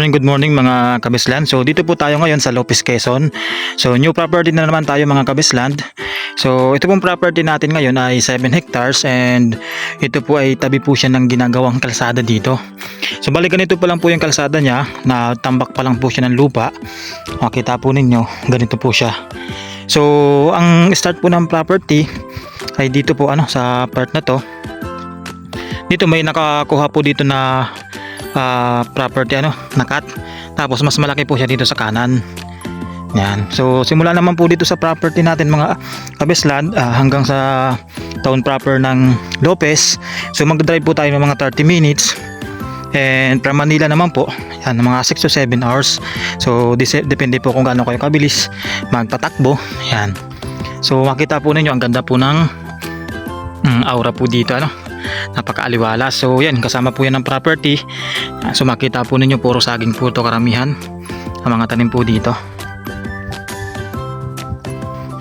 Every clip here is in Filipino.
good morning mga kabisland. So dito po tayo ngayon sa Lopez, Quezon. So new property na naman tayo mga kabisland. So ito pong property natin ngayon ay 7 hectares and ito po ay tabi po siya ng ginagawang kalsada dito. So balikan ito pa lang po yung kalsada niya, na tambak pa lang po siya ng lupa. Makita po ninyo, ganito po siya. So ang start po ng property ay dito po sa part na to. Dito may nakakuha po dito na property nakat, tapos mas malaki po siya dito sa kanan. Yan. So simula naman po dito sa property natin mga kabisland hanggang sa town proper ng Lopez. So magdadrive po tayo ng mga 30 minutes. And from Manila naman po, yan, mga 6 to 7 hours. So depende po kung gaano kayo kabilis magpatakbo. Yan. So makita po ninyo ang ganda po ng aura po dito, napakaaliwala. So yan, kasama po yan ng property. So makita po ninyo puro saging po ito karamihan ang mga tanim po dito.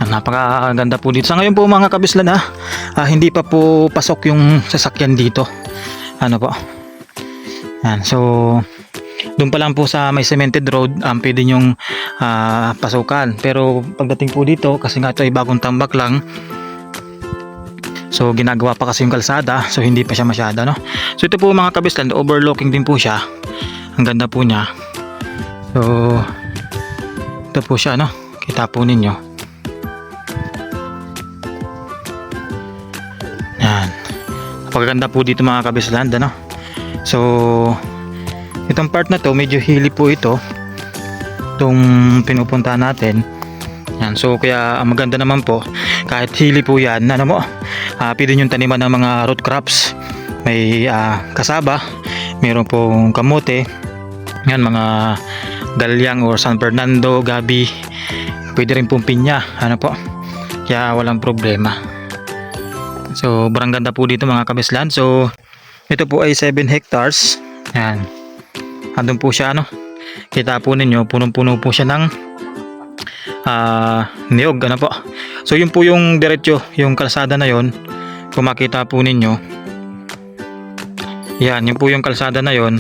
Napakaganda po dito. Sa ngayon po mga kabislan hindi pa po pasok yung sasakyan dito. Po. Yan. So doon pa lang po sa may cemented road pwede nyong pasukan. Pero pagdating po dito, kasi nga ito ay bagong tambak lang, so ginagawa pa kasi yung kalsada, so hindi pa siya masyado, So ito po mga kabisland, overlooking din po siya. Ang ganda po niya. So ito po siya, kita po ninyo. Yan. Napakaganda po dito mga kabisland, So itong part na to, medyo hilly po ito, itong pinupunta natin. Yan. So kaya ang maganda naman po, kahit hilly po yan, pwede nyo taniman ng mga root crops. May kasaba, mayroon pong kamote, yan, mga galyang or San Fernando, gabi, pwede rin pong pinya, po, kaya walang problema. So sobrang ganda po dito mga kabisland. So ito po ay 7 hectares. Yan, andun po siya, kita po ninyo, punong-puno po siya ng niyog, po. So yun po yung diretso, yung kalsada na yon. Kung makita po ninyo, yan, yun po yung kalsada na yon.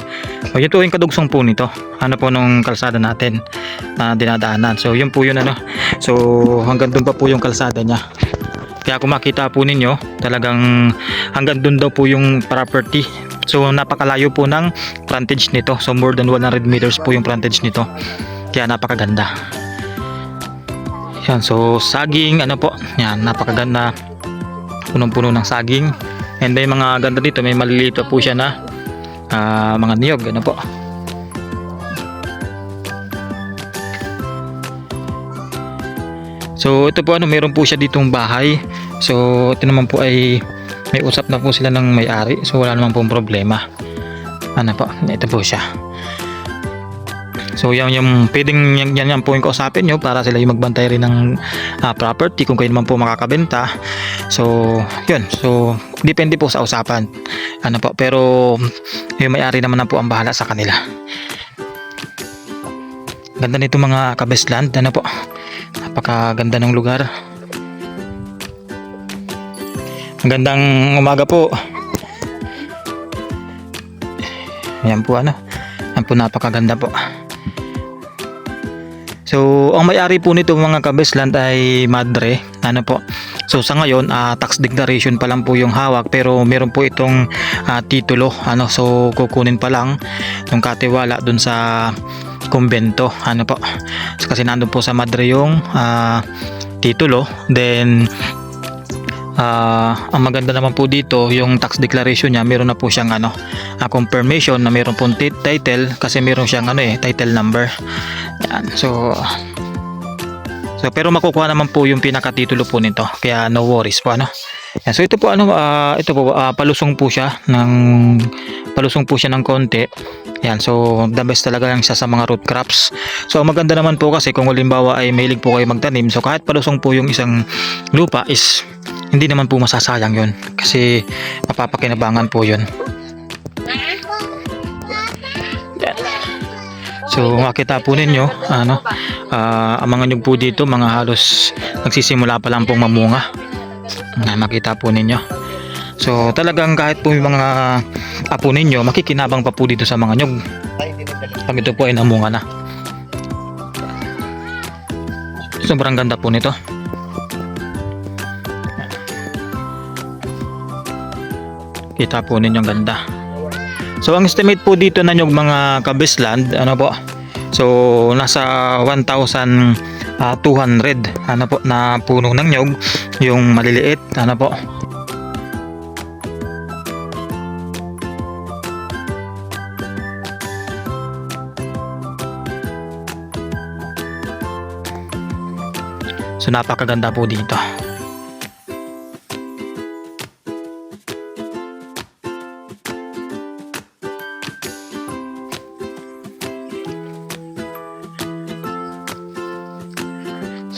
So yun po yung kadugsong po nito, po nung kalsada natin na dinadaanan. So yun po yun, so hanggang dun pa po yung kalsada niya. Kaya kung makita po ninyo, talagang hanggang dun daw po yung property. So napakalayo po ng frontage nito. So more than 100 meters po yung frontage nito. Kaya napakaganda. Yan, so saging, po, yan, napakaganda, punong-puno ng saging. And may mga ganda dito, may maliliit po siya na mga niyog, po. So ito po, meron po siya ditong bahay. So ito naman po ay may usap na po sila ng may-ari. So wala naman pong problema. Po, ito po siya. So yan yung pwedeng yan po yung kausapin nyo para sila yung magbantay rin ng property kung kayo naman po makakabenta. So yun, so depende po sa usapan, po, pero yung may-ari naman na po ang bahala sa kanila. Ganda nito mga kabisland, po, napakaganda ng lugar. Magandang umaga po. Ayan po, ayan po, napakaganda po. So ang may-ari po nito mga kabisland ay Madre, po. So sa ngayon tax declaration pa lang po yung hawak, pero meron po itong titulo, so kukunin pa lang yung katiwala dun sa kumbento, po. So, kasi nandun po sa Madre yung titulo. Then ang maganda naman po dito, yung tax declaration niya, meron na po siyang confirmation na meron pong title, kasi meron siyang title number. Yan. So pero makukuha naman po yung pinakatitulo po nito, kaya no worries po, Yan. So ito po ito po palusong po siya ng konti. Yan, so the best talaga lang siya sa mga root crops. So maganda naman po kasi kung halimbawa ay mahilig po kayo magtanim, so kahit palusong po yung isang lupa is hindi naman po masasayang yun, kasi mapapakinabangan po yun. Yan. So makita po ninyo ang mga nyug po dito, mga halos nagsisimula pa lang pong mamunga. Makita po ninyo. So talagang kahit po yung mga apo ninyo, makikinabang pa po dito sa mga nyug. Pag ito po ay namunga na. Sobrang ganda po nito. Kita po ninyo ang ganda. So ang estimate po dito na yung mga kabisland, ano po? So nasa 1,200 ano po na puno ng nyog, yung maliliit, ano po. So napakaganda po dito.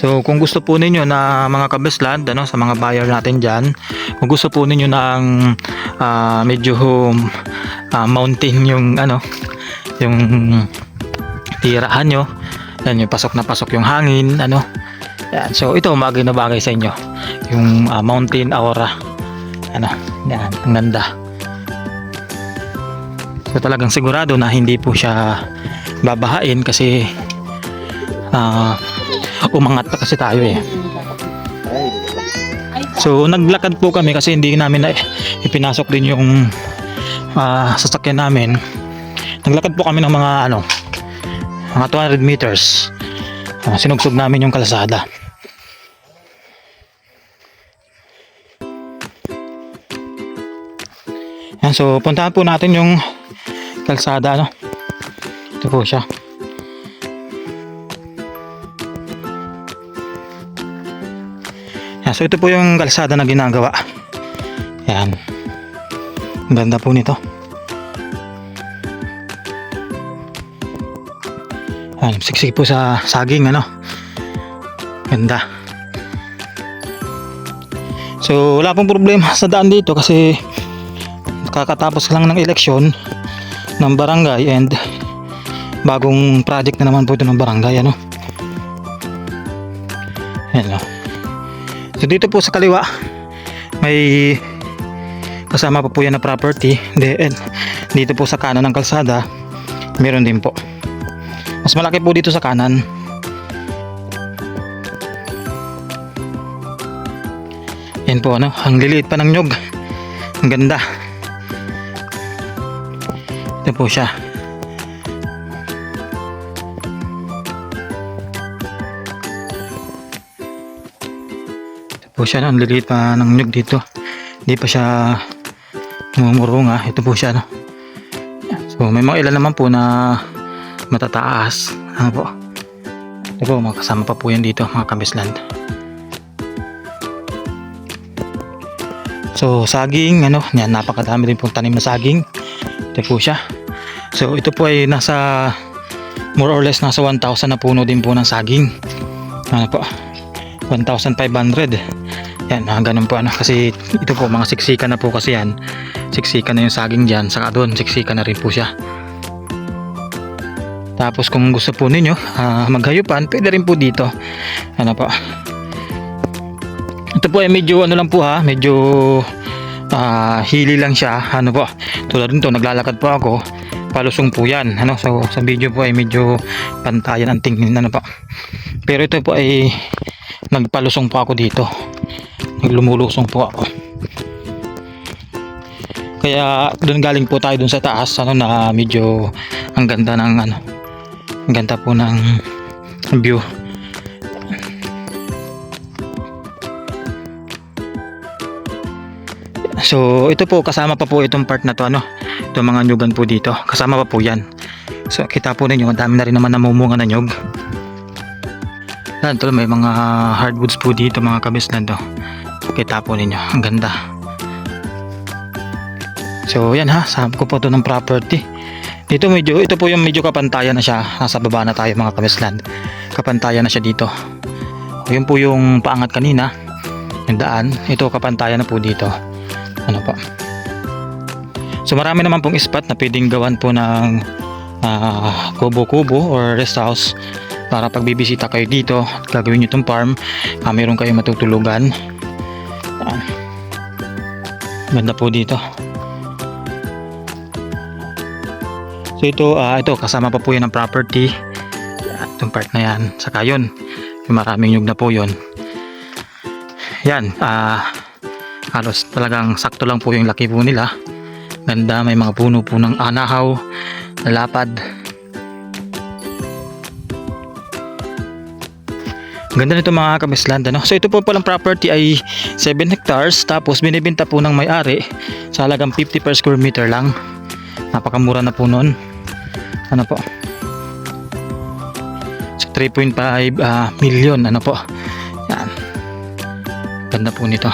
So kung gusto po ninyo na mga kabisland, ano, sa mga buyer natin dyan, kung gusto po ninyo ng medyo mountain yung ano, yung tirahan nyo, yan, yung pasok na pasok yung hangin, ano, yan. So ito bagay na bagay sa inyo, yung mountain aura, ano, yan, ang ganda. So talagang sigurado na hindi po siya babahain kasi umangat pa kasi tayo eh. So naglakad po kami kasi hindi namin na ipinasok din yung sasakyan namin. Naglakad po kami ng mga ano, mga 200 meters. Sinugsog namin yung kalsada. Yan, so puntahan po natin yung kalsada, no. Ito po siya. So ito po yung kalsada na ginagawa. Yan. Ang ganda po nito. Yan, siksik po sa saging, ano. Ganda. So wala pong problema sa daan dito kasi kakatapos lang ng eleksyon ng barangay and bagong project na naman po ito ng barangay, ano. Yan, no. So dito po sa kaliwa may kasama pa po yan na property. Dito po sa kanan ng kalsada meron din po. Mas malaki po dito sa kanan. Yan po, ano, ang liliit pa ng nyog. Ang ganda. Ito po siya. Po siya, no? Ang liliit pa ng nyug dito, hindi pa siya mumurunga. Ito po siya, no? So may mga ilan naman po na matataas, ano po. Ito po, makasama pa po yan dito, mga kabisland. So saging, ano, yan, napakadami din pong tanim na saging. Ito po siya. So ito po ay nasa more or less nasa 1,000 na puno din po ng saging, ano po, 1,500. Yan, ganun po, ano, kasi ito po mga siksikan na po kasi yan. Siksikan na yung saging dyan, saka doon siksikan na rin po siya. Tapos kung gusto po ninyo maghayupan, pwede rin po dito, ano po. Ito po ay medyo ano lang po, medyo hili lang siya, ano po. Tulad nito, naglalakad po ako, palusong po yan, ano. So sa video po ay medyo pantayan ang tingin, ano po. Pero ito po ay nagpalusong po ako dito, lumululusong po ako. Kaya doon galing po tayo doon sa taas, ano, na medyo ang ganda ng ano, ang ganda po ng view. So ito po, kasama pa po itong part na to, ano, itong mga nyugan po dito, kasama pa po yan. So kita po ninyo, ang dami na rin naman namumunga na nyug. Yan, may mga hardwoods po dito, mga kabisland, oh. Kita po ninyo, ang ganda. So yan, sahab ko po to ng property. Ito po yung medyo kapantayan na siya. Nasa baba na tayo, mga kabisland. Kapantayan na siya dito. Yun po yung paangat kanina, yung daan. Ito kapantayan na po dito, ano po. So marami naman pong spot na pwedeng gawan po ng kubo-kubo or rest house para pag bibisita kayo dito at gagawin nyo itong farm, meron kayong matutulugan. Ganda po dito. So ito kasama pa po yan ng property. Itong part na yan. Saka yun, yung maraming nyug na po yun. Yan, halos talagang sakto lang po yung laki po nila. Ganda, may mga puno po ng anahaw, lapad. Ganda nito mga kabisland, ano? So ito po palang property ay 7 hectares, tapos binibenta po ng may-ari sa halagang 50 per square meter lang. Napakamura na po noon. Ano po? So 3.5 million, ano po? Yan. Ganda po nito.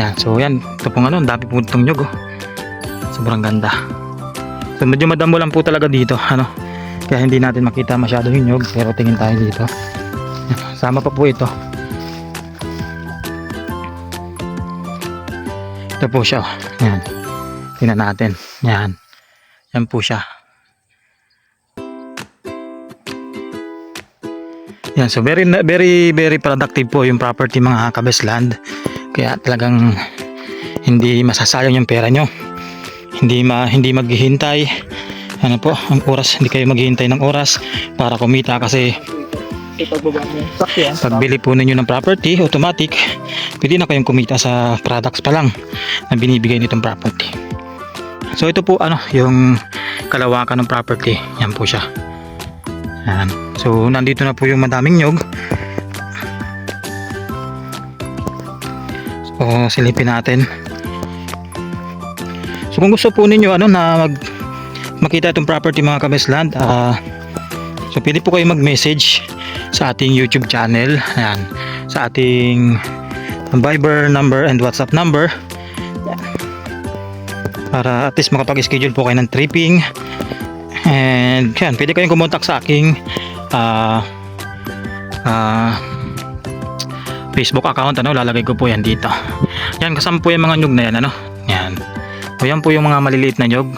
Yan, so yan, ito pong ano, dami po itong nyug, oh. Sobrang ganda. So medyo madamo lang po talaga dito, ano? Kaya hindi natin makita masyado yung nyug, pero tingin tayo dito. Sama pa po ito. Ito po siya. Yan. Tingnan natin. Yan. Yan po siya. Yan. So very productive po yung property mga kabisland. Kaya talagang hindi masasayang yung pera nyo. Hindi maghihintay. Ano po, ang oras, hindi kayo maghihintay ng oras para kumita kasi pagbili po ninyo ng property, automatic pwede na kayong kumita sa products pa lang na binibigay nitong property. So ito po ano, yung kalawakan ng property. Yan po siya. Yan. So nandito na po yung madaming nyug. So silipin natin. So kung gusto po ninyo ano na makita itong property mga kabisland, so pwede po kayo mag-message sa ating YouTube channel. Ayan, sa ating Viber number and WhatsApp number. Ayan. Para at least makapag-schedule po kayo ng tripping. And yan, pwede kayong kumontak sa aking Facebook account, ano, lalagay ko po yan dito. Yan, kasama po yung mga nyug na yan, ano. Yan. O yan po yung mga maliliit na nyug.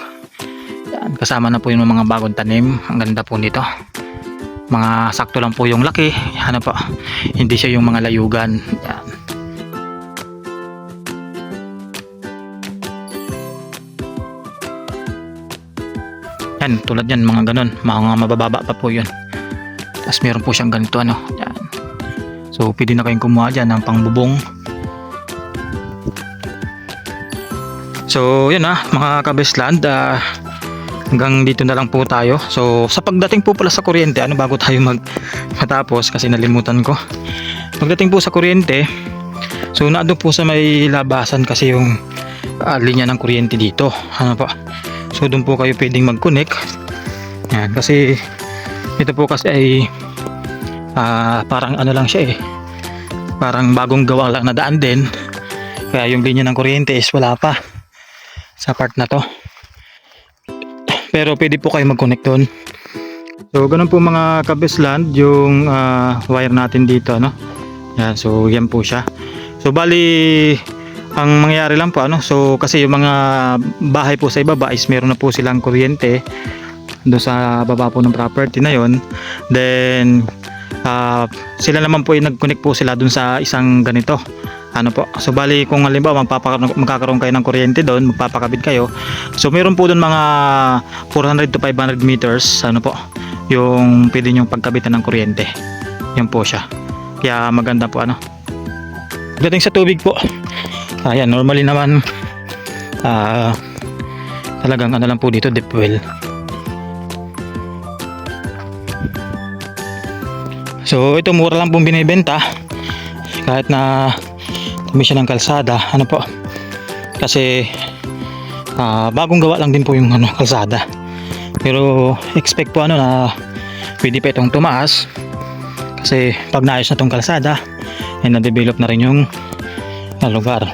Yan, kasama na po yung mga bagong tanim. Ang ganda po nito. Mga sakto lang po yung laki. Ano po, hindi siya yung mga layugan. Yan. Yan, tulad yan, mga ganon. Mga mabababa pa po yun. Tapos meron po siyang ganito, ano. Yan. So, pwede na kayong kumuha dyan ng pangbubong. So, yun mga kabisland. Hanggang dito na lang po tayo. So sa pagdating po pala sa kuryente, ano, bago tayo matapos kasi nalimutan ko. Pagdating po sa kuryente, so naandun po sa may labasan kasi yung linya ng kuryente dito. Ano po? So doon po kayo pwedeng mag-connect. Yan, kasi ito po kasi ay parang ano lang siya, parang bagong gawa lang na daan din. Kaya yung linya ng kuryente is wala pa sa part na to. Pero pwede po kayo mag-connect doon. So ganun po mga kabisland yung wire natin dito, no? Yan, so yan po siya. So bali ang mangyayari lang po, ano, so kasi yung mga bahay po sa ibaba is meron na po silang kuryente doon sa baba po ng property na yon. Then sila naman po yung nag-connect po sila doon sa isang ganito. Ano po, so bali kung halimbawa magkakaroon kayo ng kuryente doon, magpapakabit kayo, so meron po doon mga 400 to 500 meters, ano po, yung pwede nyong pagkabitan ng kuryente. Yan po siya, kaya maganda po, ano. Dating sa tubig po, ayan, normally naman talagang ano lang po dito, deep well. So ito mura lang pong binibenta kahit na kami siya ng kalsada, ano po, kasi bagong gawa lang din po yung ano, kalsada. Pero expect po ano na pwede pa itong tumaas kasi pag naayos na itong kalsada ay na-develop na rin yung lugar.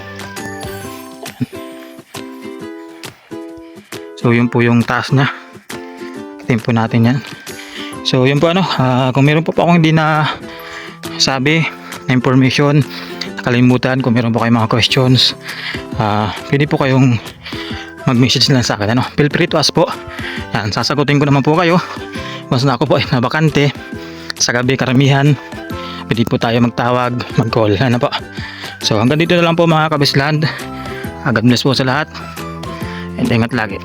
So yun po yung taas niya. Tingnan po natin yan. So yun po, ano, kung meron po akong hindi na sabi na information, nakalimutan, kung meron po kayong mga questions, pwede po kayong mag-message lang sa akin, ano. Feel free to ask po. Yan, sasagutin ko naman po kayo. Mas na ako po ay nabakante sa gabi, karamihan pwede po tayo magtawag, mag-call, ano po. So hanggang dito na lang po mga kabisland. God bless po sa lahat. And ingat lagi.